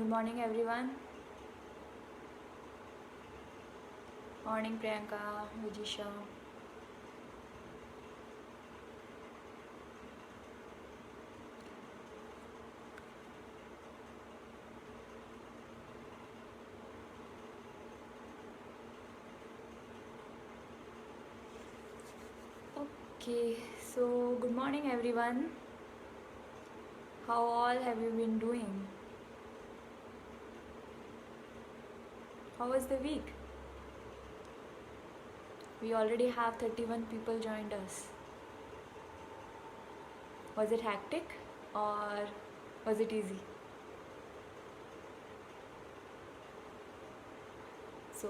Good morning, everyone. Morning, Priyanka, Vijisha. Okay, so good morning, everyone. How all have you been doing? How was the week? We already have 31 people joined us. Was it hectic or was it easy? So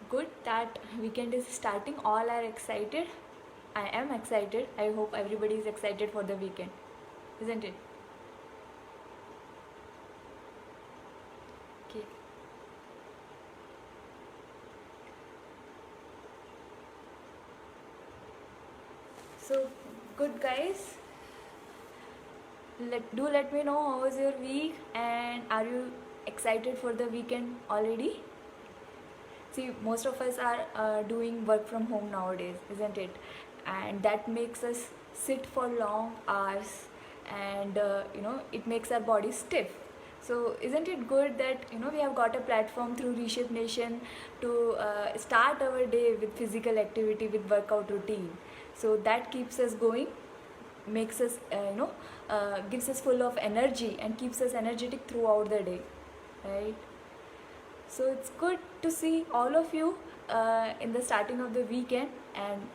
good that weekend is starting. All are excited. I am excited. I hope everybody is excited for the weekend, isn't it? Okay. So good, guys. Let me know how was your week and are you excited for the weekend already? See, most of us are doing work from home nowadays, isn't it? And that makes us sit for long hours, and it makes our body stiff. So isn't it good that we have got a platform through Reshape Nation to start our day with physical activity, with workout routine. So that keeps us going, makes us gives us full of energy and keeps us energetic throughout the day, right? So it's good to see all of you in the starting of the weekend, and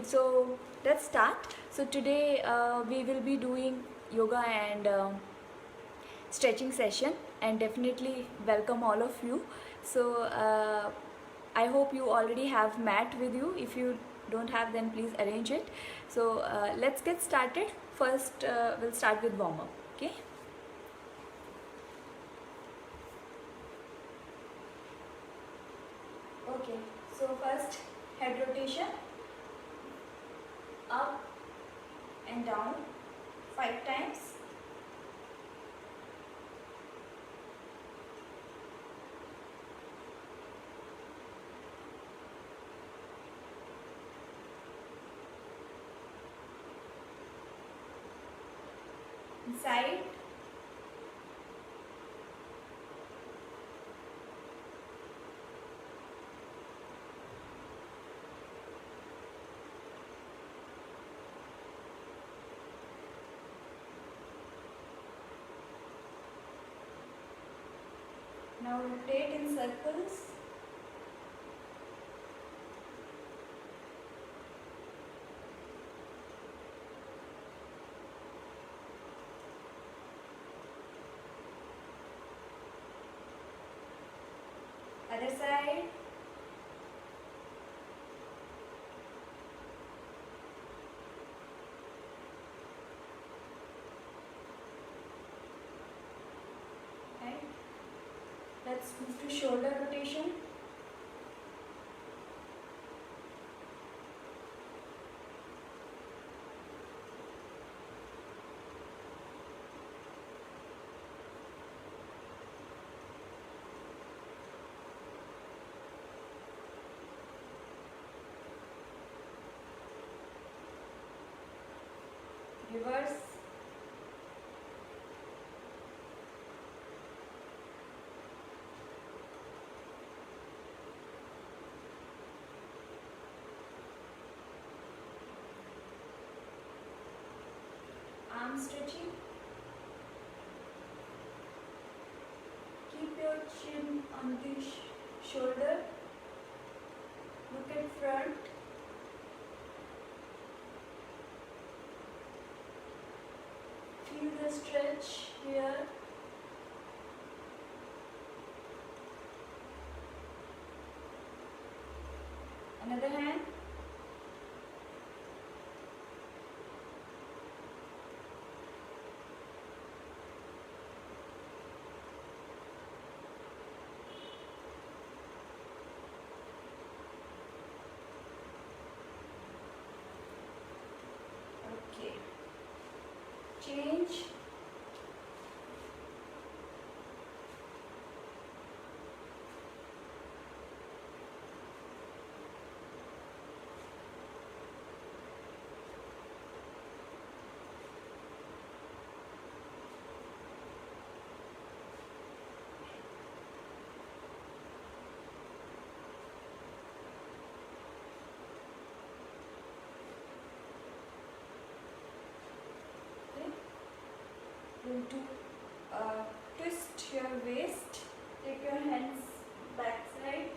so let's start. So today we will be doing yoga and stretching session, and definitely welcome all of you. So I hope you already have mat with you. If you don't have, then please arrange it. So let's get started. First we'll start with warm up. Okay. Okay, so first head rotation, up and down 5 times. Inside, now rotate in circles. Other side. Right. Let's move to shoulder rotation. Reverse. Arm stretching. Keep your chin on the shoulder. Look at front. Feel the stretch here. Another hand. Okay. Change. going to twist your waist. Take your hands back side.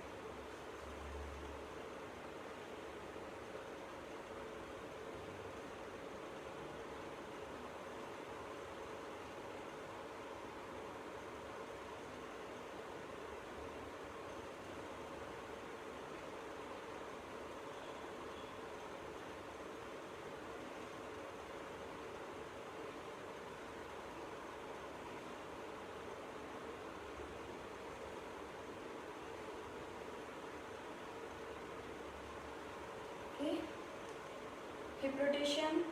Okay. Hip rotation.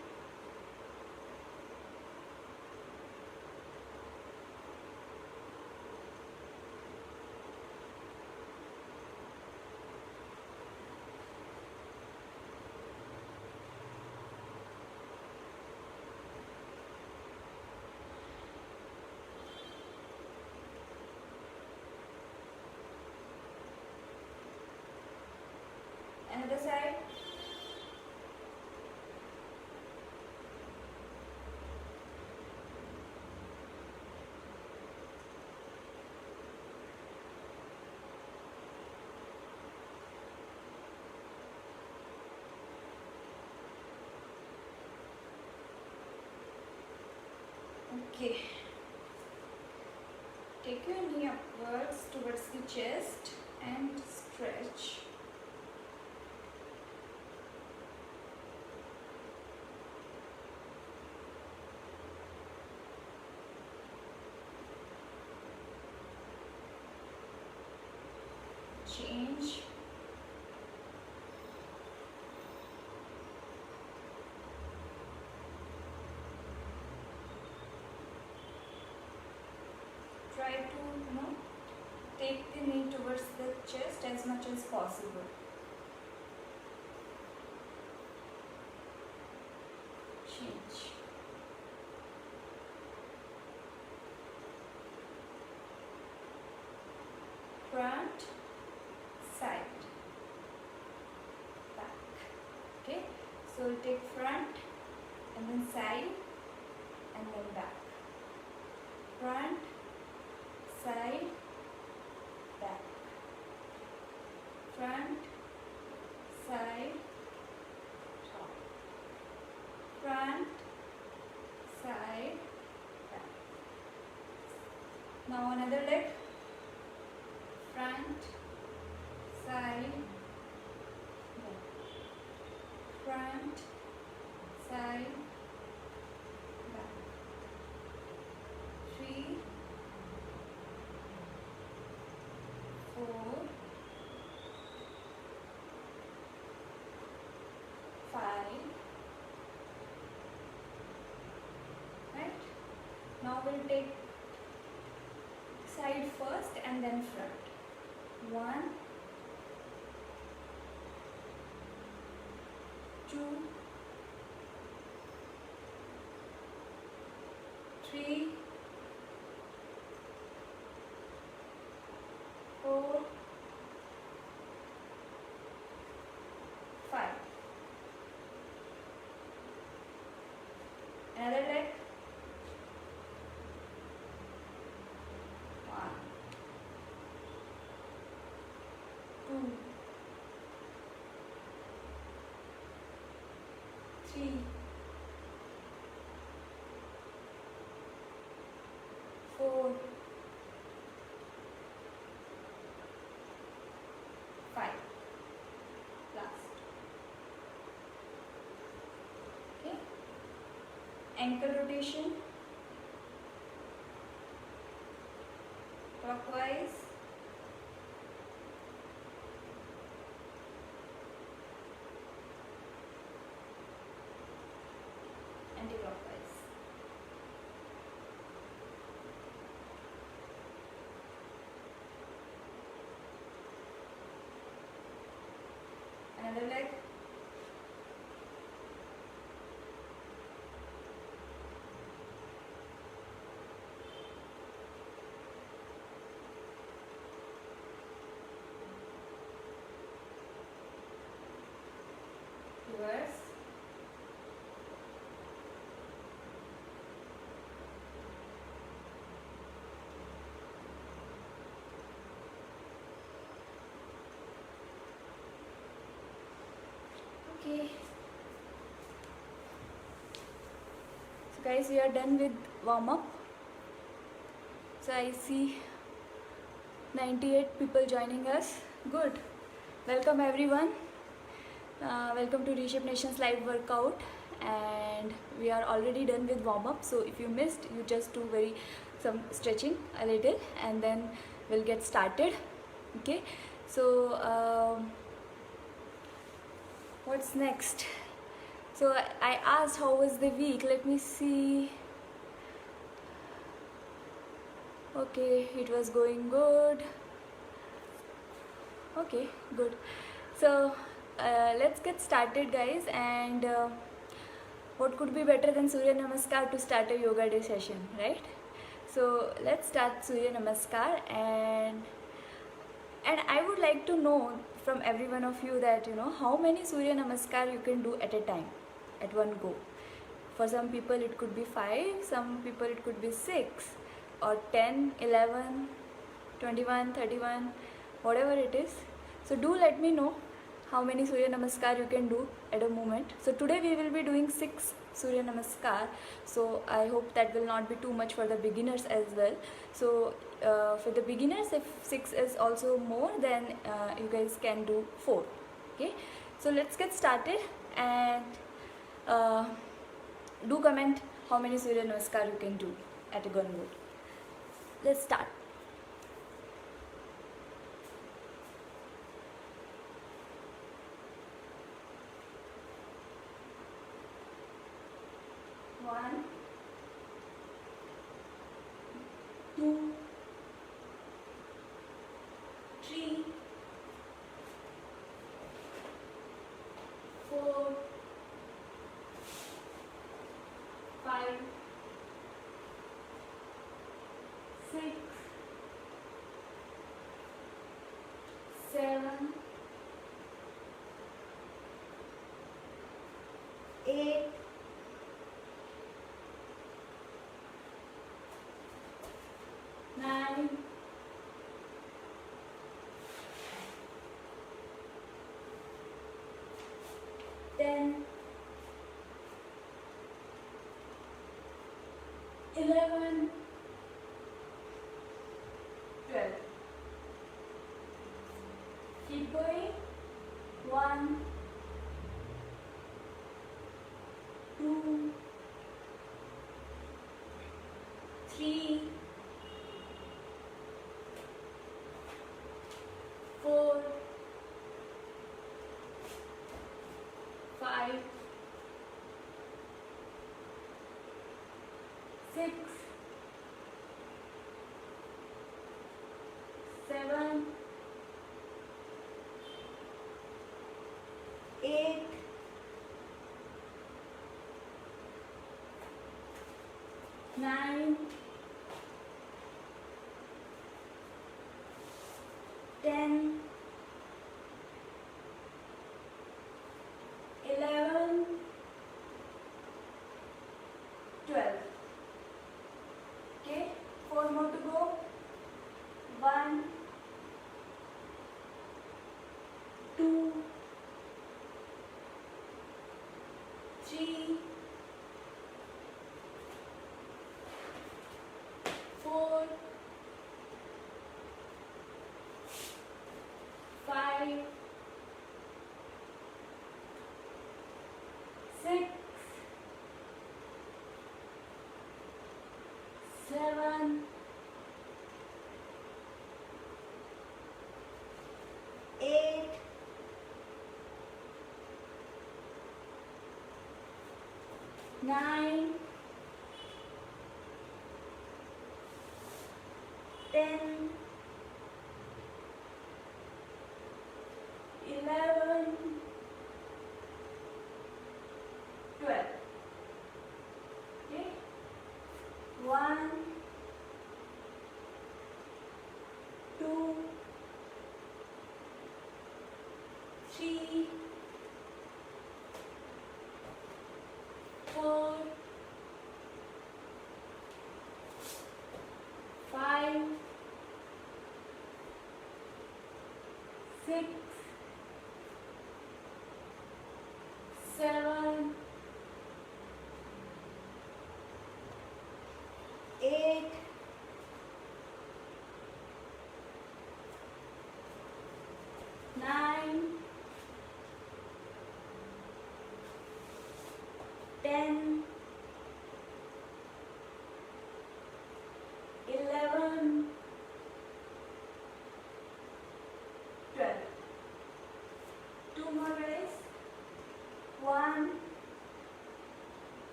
Another side. Okay. Take your knee upwards towards the chest and stretch. Change. Try to, take the knee towards the chest as much as possible. Change. Front, side, back. Okay, so we'll take front and then side and then back. Front, side, back. Front, side, top. Front, side, back. Now another leg. Front, side, back. Front, side, back. 3, 4, 5. Right? Now we'll take side first and then front. 1, 2, 3, 4, 5. Another leg. 1, 2, 3, 4, 5. Last. Okay. Ankle rotation. Clockwise. Anti-clockwise. Another leg. Guys, we are done with warm up. So I see 98 people joining us. Good. Welcome everyone. Welcome to Reshape Nations live workout, and we are already done with warm up. So if you missed, you just do some stretching a little, and then we'll get started. Okay. So what's next? So I asked how was the week. Let me see. Okay, it was going good. Okay, good. So let's get started, guys. And what could be better than Surya Namaskar to start a yoga day session, right? So let's start Surya Namaskar, and I would like to know from every one of you that how many Surya Namaskar you can do at a time, at one go. For some people it could be 5, some people it could be 6 or 10, 11, 21, 31, whatever it is. So do let me know how many Surya Namaskar you can do at a moment. So today we will be doing 6 Surya Namaskar. So I hope that will not be too much for the beginners as well. So for the beginners, if 6 is also more, then you guys can do 4. Okay. So let's get started, and do comment how many Surya Namaskar you can do at a one go. Let's start. One, 2, 3, 4, 5, 6, 7, 8, 9, 10, 11, 12. Keep going. 1, 2, 3, 4, 5, 6, 7, 8, 9, 10, 11, 12. Okay, 4 more to go. 1, 2, 3, 4, 5, 6, 7, 8, 9, 10, 11, 12. Okay. 1, 2, 3, 4, 5, 6, 7,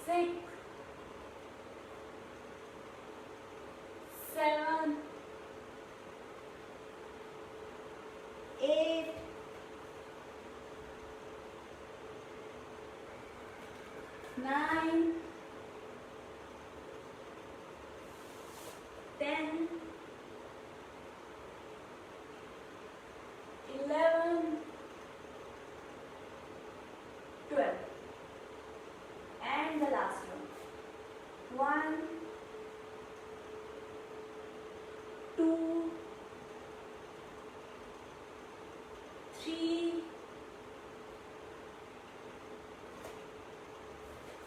6, 7, 8, 9, 10, 11, 12. And the last one. 1, 2, 3,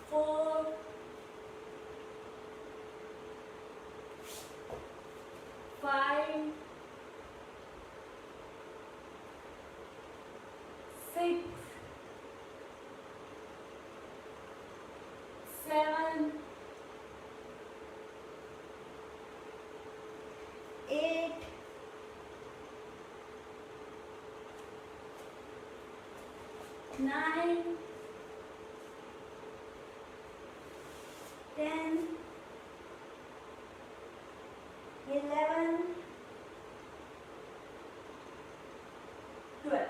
4, 5, 6, 7, 8, 9, 10, 11, 12.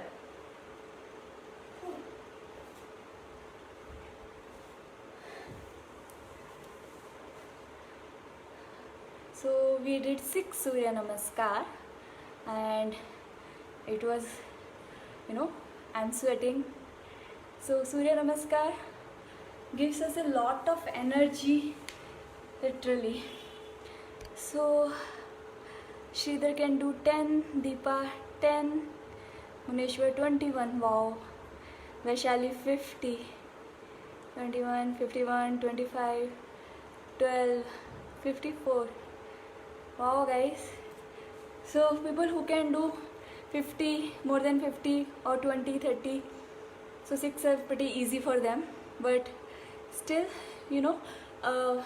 So we did 6 Surya Namaskar, and it was, I'm sweating. So Surya Namaskar gives us a lot of energy, literally. So Sridhar can do 10, Deepa 10, Muneshwar 21, wow, Vaishali 50, 21, 51, 25, 12, 54. Wow guys, so people who can do 50, more than 50 or 20, 30, so 6 are pretty easy for them. But still,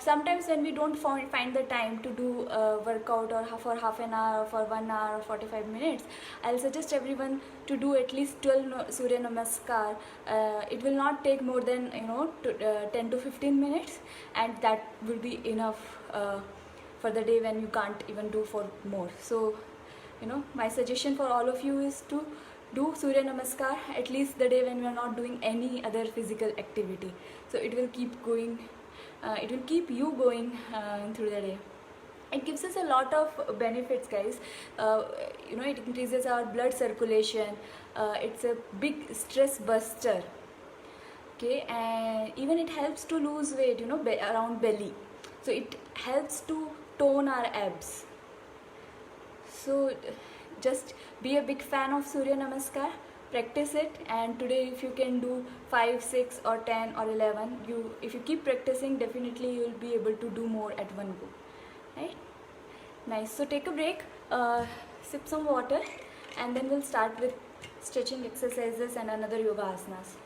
sometimes when we don't find the time to do workout or for half an hour or for 1 hour or 45 minutes, I'll suggest everyone to do at least 12 Surya Namaskar. It will not take more than 10 to 15 minutes, and that will be enough for the day when you can't even do for more. So my suggestion for all of you is to do Surya Namaskar at least the day when you are not doing any other physical activity. So it will keep going, it will keep you going through the day. It gives us a lot of benefits, guys. It increases our blood circulation. It's a big stress buster. Okay, and even it helps to lose weight, around belly. So it helps to tone our abs. So just be a big fan of Surya Namaskar, practice it, and today if you can do 5, 6 or 10 or 11, if you keep practicing, definitely you will be able to do more at one go, right? Nice. So take a break, sip some water, and then we'll start with stretching exercises and another yoga asanas.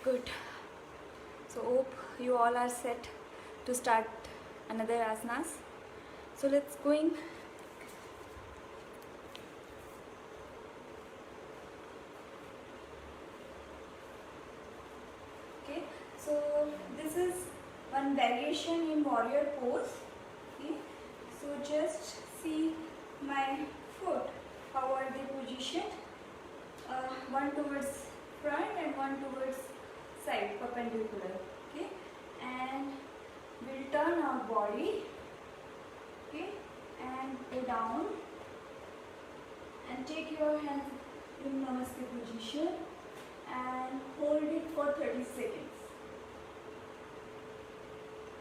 Good. So hope you all are set to start another asanas. So let's going. Okay. So this is one variation in warrior pose. Okay. So just see my foot, how are they positioned? One towards front and one towards side, perpendicular. Okay, and we'll turn our body. Okay, and go down and take your hands in Namaste position and hold it for 30 seconds.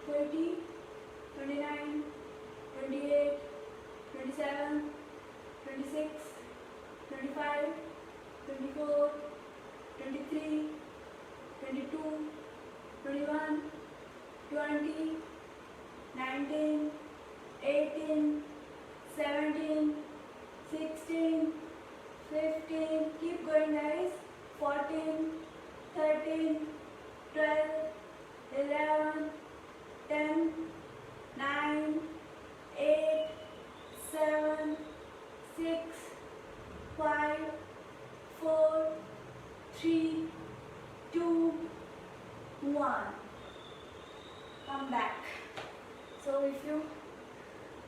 30, 29, 28, 27, 26, 25, 24, 23, 22, 21, 20, 19, 18, 17, 16, 15, keep going guys, 14, 13, 12, 1. Come back. So if you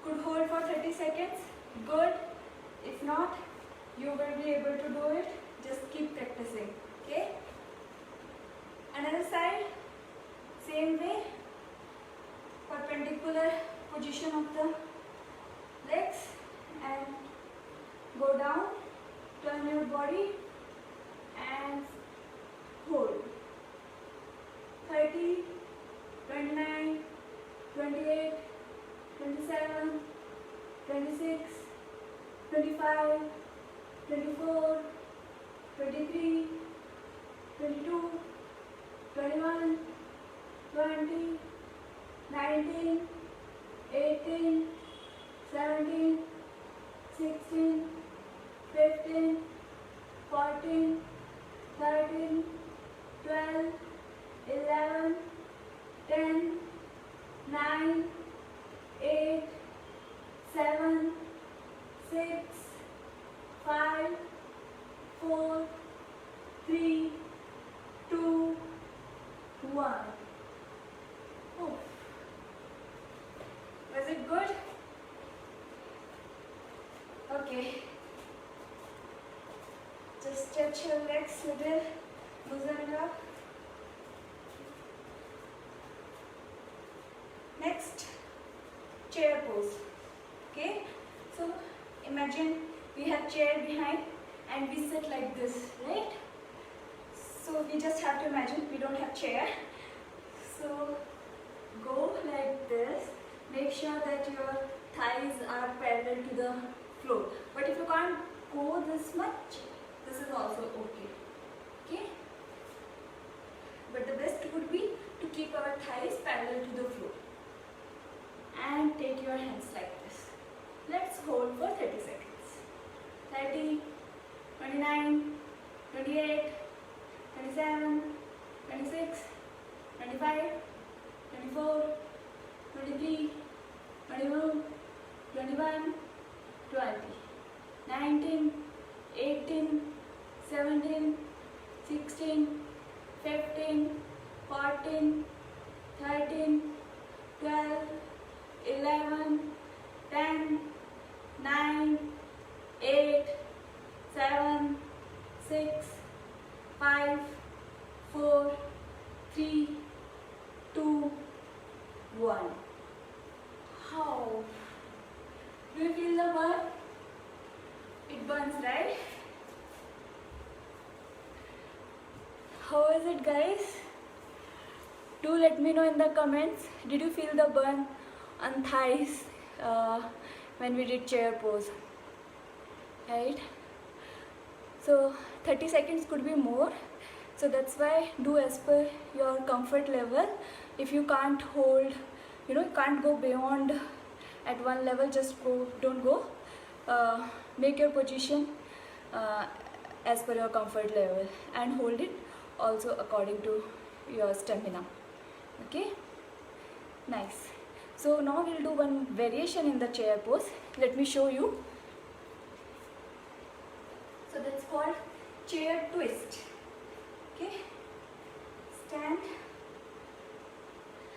could hold for 30 seconds, good. If not, you will be able to do it. Just keep practicing. Okay? Another side, same way, perpendicular position of the legs and go down, turn your body and hold. 30, 29, 28, 27, 26, 25, 24, 23, 22, 21, 20, 19, 18, 17, 16, 15, 14, 13, 12, 11, 10, 9, 8, 7, 6, 5, 4, 3, 2, 1. Oh. Was it good? Okay. Just stretch your legs a little, loosen it up. Next, chair pose. Okay, so imagine we have chair behind and we sit like this, right? So we just have to imagine we don't have chair. So go like this. Make sure that your thighs are parallel to the floor. But if you can't go this much, this is also okay. Okay? But the best would be to keep our thighs parallel to the floor. And take your hands like this. Let's hold for 30 seconds. 30, 29, 28, 27, 26, 25, 24, 23, 22, 21, 20, 19, 18, 17, 16, 15, 14, 13, 12, 11, 10, 9, 8, 7, 6, 5, 4, 3, 2, 1. How? Do you feel the burn? It burns, right? How is it, guys? Do let me know in the comments. Did you feel the burn on thighs when we did chair pose? Right? So 30 seconds could be more. So that's why do as per your comfort level. If you can't hold, you can't go beyond at one level, just go, don't go. Make your position as per your comfort level and hold it also according to your stamina. Okay, nice. So now we'll do one variation in the chair pose. Let me show you. So that's called chair twist. Okay, stand,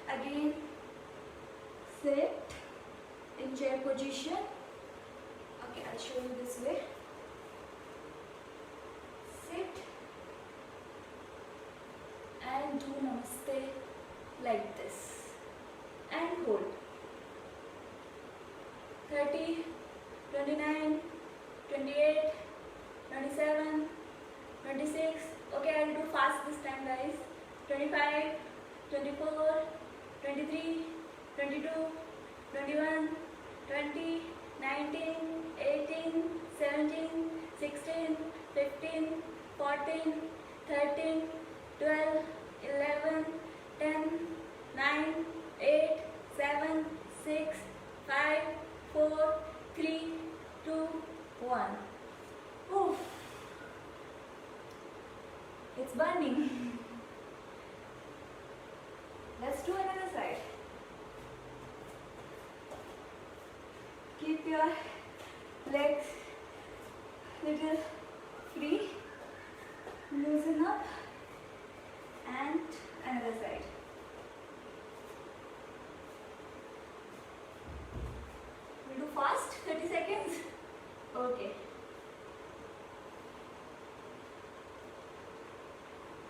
again sit in chair position. Okay, I'll show you this way. Sit and do namaste like this and hold. 30, 29, 28, 27, 26. Okay, I'll do fast this time, guys. 25, 24, 23, 22, 21, 20, 19, 18, 17, 16, 15, 14, 13, 12, 11, 10, 9, 8, 7, 6, 5, 4, 3, 2, 1. Oof. It's burning. Let's do another side. Keep your legs little free. Loosen up and another side.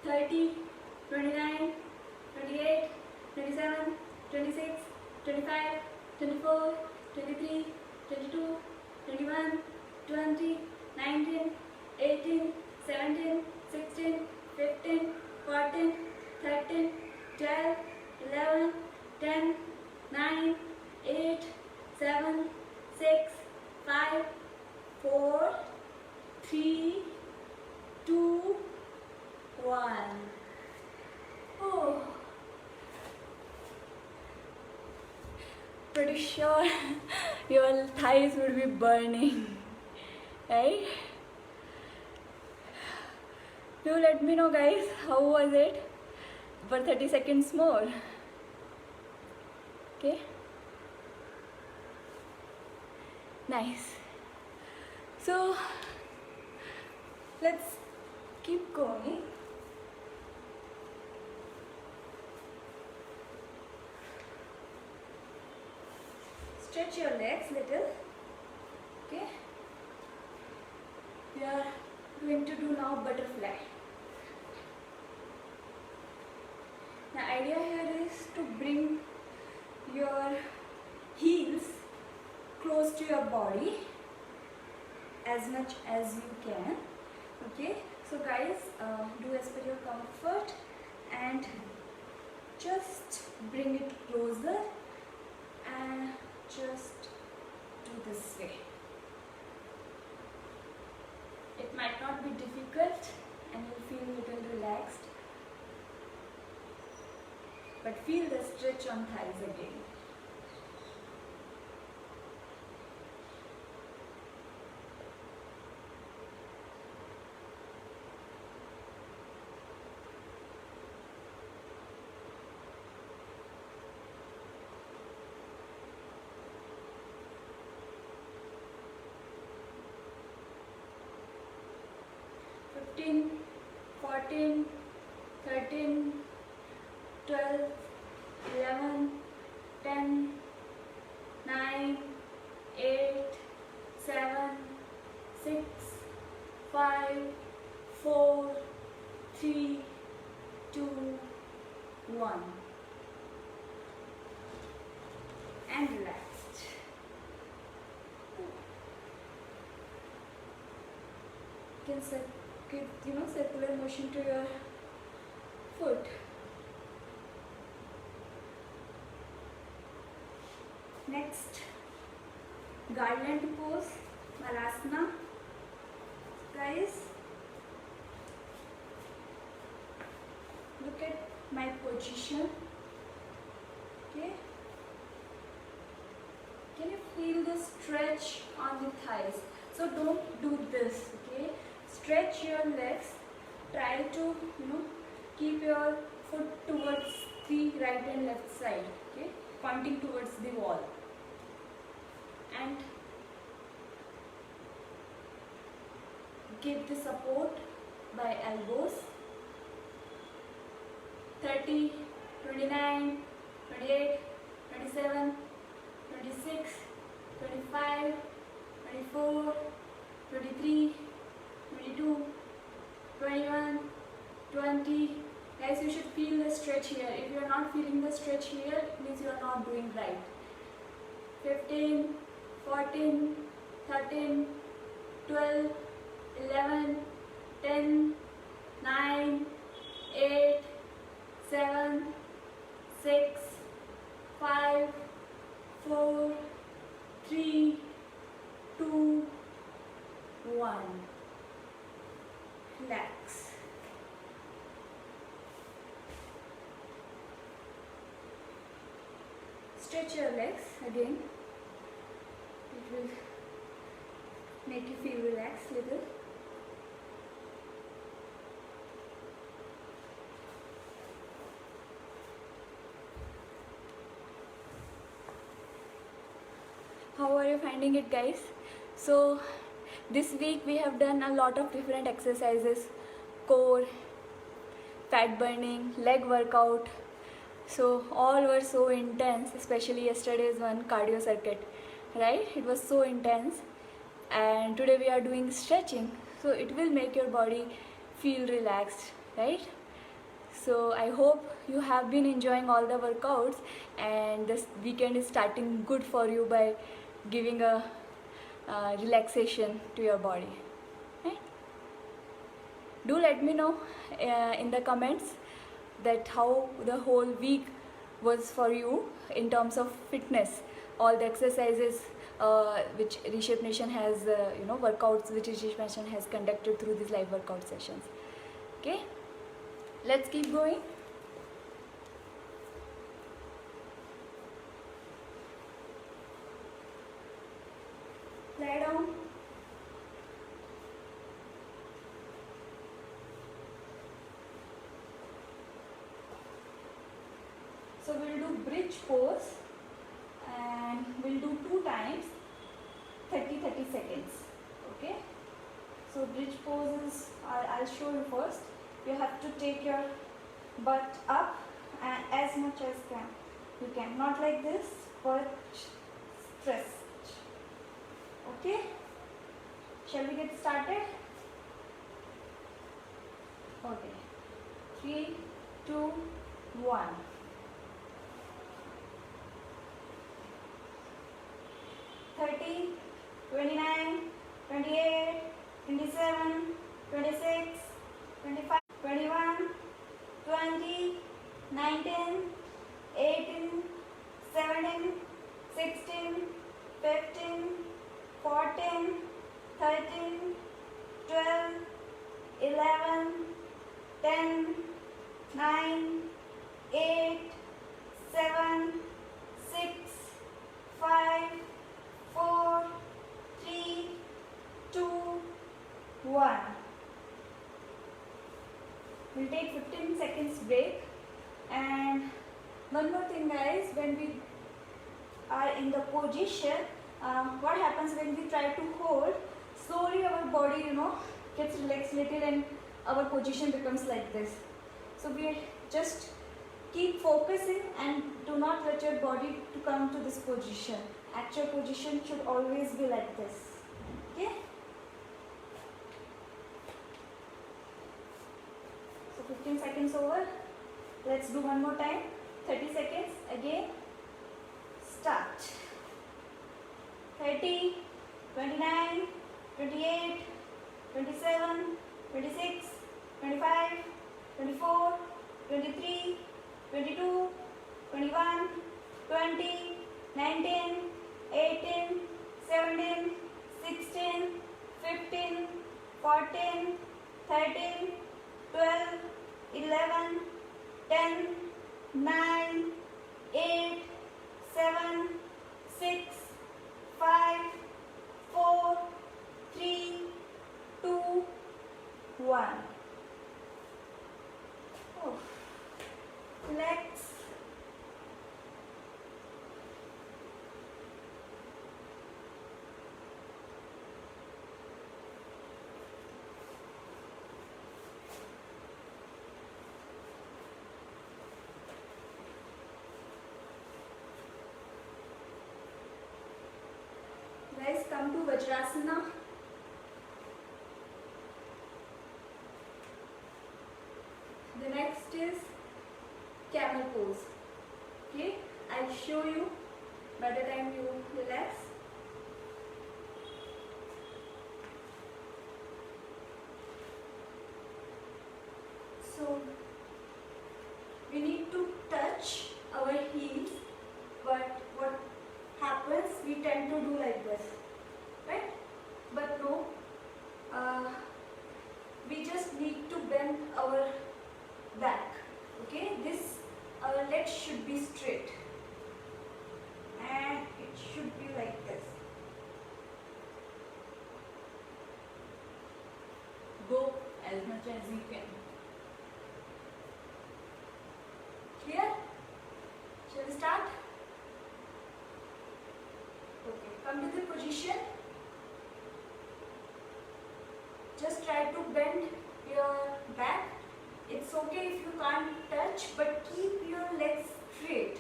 30, 29, 28, 27, 26, 25, 24, 23, 22, 21, 20, 19, 18, 17, 16, 15, 14, 13, 12, 11, 10, 9, 8, 7, 6, 5, 4, 3, 2, 1. Oh. Pretty sure your thighs would be burning, right? Do let me know, guys, how was it for 30 seconds more. Okay, nice. So let's keep going. Stretch your legs little. Okay, we are going to do now butterfly. The idea here is to bring your heels close to your body as much as you can. Okay, so guys, do as per your comfort and just bring it closer and just do this way. It might not be difficult and you'll feel a little relaxed, but feel the stretch on thighs again. Fifteen, 14, 13, 12, 11, 10, 9, 8, 7, 6, 5, 4, 3, 2, 1. And relaxed. You can give circular motion to your foot. Next, garland pose, Malasana. Guys, look at my position. Okay, can you feel the stretch on the thighs? So don't do this. Okay, stretch your legs. Try to keep your foot towards the right and left side. Okay, pointing towards the wall. And give the support by elbows. 30, 29, 28, 27, 26, 25, 24, 23, 22, 21, 20. Guys, you should feel the stretch here. If you are not feeling the stretch here, it means you are not doing right. 15, 14, 13, 12, 11, 10, 9, 8, 7, 6, 5, 4, 3, 2, 1. Relax. Stretch your legs again. It will make you feel relaxed a little. How are you finding it, guys? So this week we have done a lot of different exercises: core, fat burning, leg workout. So all were so intense, especially yesterday's one, cardio circuit, right? It was so intense. And today we are doing stretching, so it will make your body feel relaxed, right? So I hope you have been enjoying all the workouts, and this weekend is starting good for you by giving a relaxation to your body. Right? Do let me know in the comments that how the whole week was for you in terms of fitness, all the exercises which Reshape Nation has workouts which Reshape Nation has conducted through these live workout sessions. Okay, let's keep going. Lie down. So we'll do bridge pose and we'll do 2 times 30 seconds. Okay, so bridge poses I'll show you first. You have to take your butt up and as much as you can, not like this, but stretch. Okay, shall we get started? Okay, 3, 2, 1. Thirty, 29, 28, 27, 26, 25, 21, 20, 19, 18, 17, 16, 15, 14, 13, 12, 11, 10, 9, 8, 7, 6, 5, 4, 3, 2, 1. We'll take 15 seconds break. And one more thing guys, when we are in the position, what happens when we try to hold, slowly our body gets relaxed little and our position becomes like this. So we just keep focusing and do not let your body to come to this position. Actual position should always be like this. Okay, so 15 seconds over. Let's do one more time, 30 seconds again. Start. 30, 29, 28, 27, 26, 25, 24, 23, 22, 21, 20, 19, 18, 17, 16, 15, 14, 13, 12, 11, 10, 9, 8, 7, 6, 5, 4, 3, 2, 1. Oh. Relax. Guys, come to Vajrasana. The next is camel pose. Okay, I'll show you by the time you relax. So we need to touch our heels, but what happens, we tend to do like this, right? But no, we just need to bend our back. Okay, our legs should be straight and it should be like this. Go as much as you can. Clear? Shall we start? Okay, come to the position. Just try to bend your back. It's okay if you can't touch, but keep your legs straight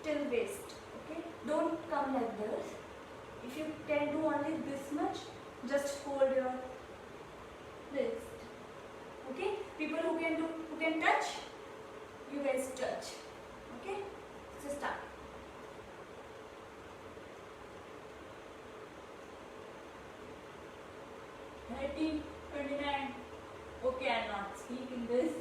till waist. Okay, don't come like this. If you can do only this much, just hold your wrist. Okay, people who can touch, you guys touch. Okay, so start. 30, 29. Okay, I'm not speaking this.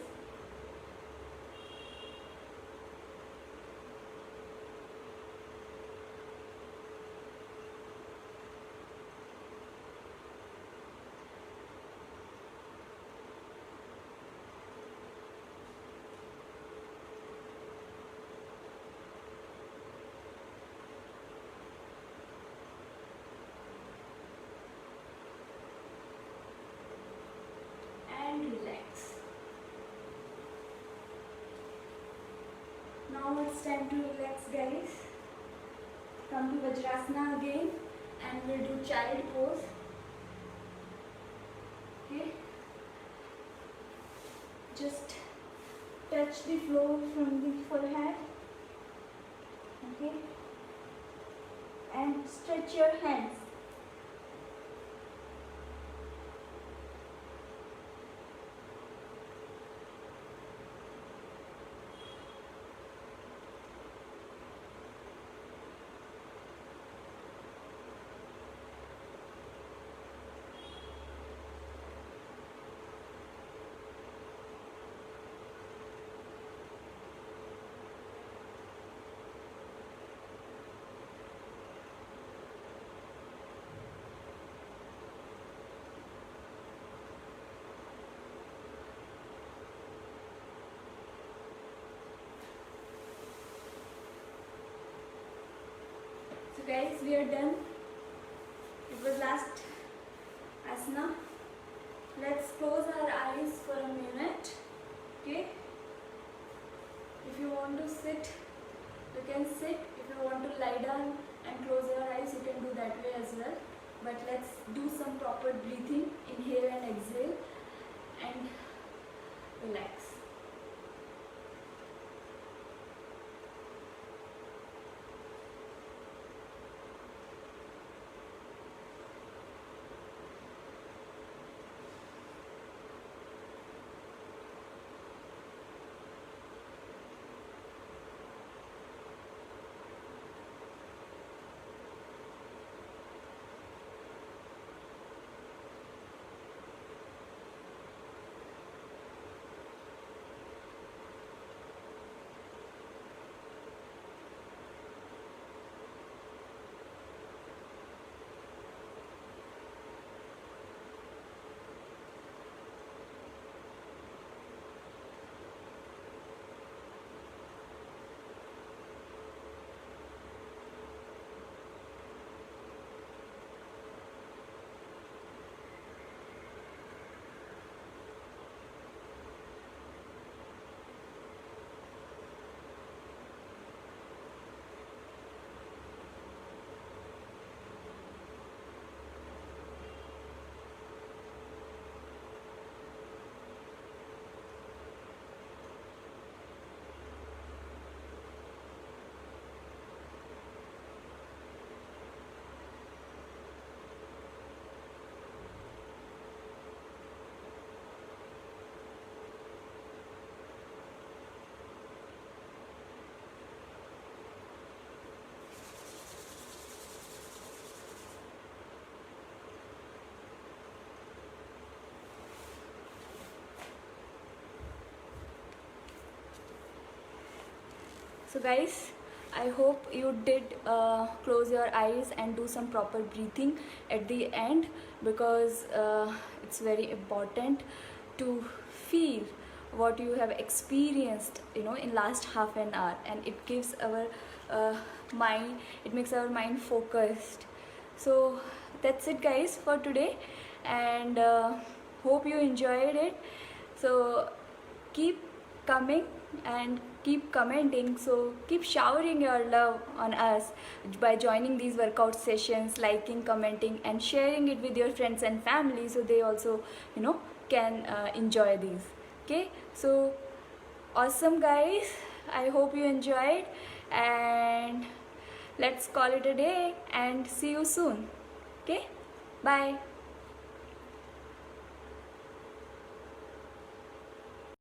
And relax. Now it's time to relax, guys. Come to Vajrasana again and we'll do child pose. Okay. Just touch the floor from the forehead. Okay. And stretch your hands. So guys, we are done. It was last asana. Let's close our eyes for a minute. Okay. If you want to sit, you can sit. If you want to lie down and close your eyes, you can do that way as well. But let's do some proper breathing. Inhale and exhale and relax. So guys, I hope you did close your eyes and do some proper breathing at the end, because it's very important to feel what you have experienced, you know, in last half an hour, and it gives our mind, it makes our mind focused. So that's it guys for today, and hope you enjoyed it. So keep coming and keep commenting, so keep showering your love on us by joining these workout sessions, liking, commenting and sharing it with your friends and family, so they also, you know, can enjoy these. Okay, so awesome guys, I hope you enjoyed, and let's call it a day and see you soon. Okay, bye.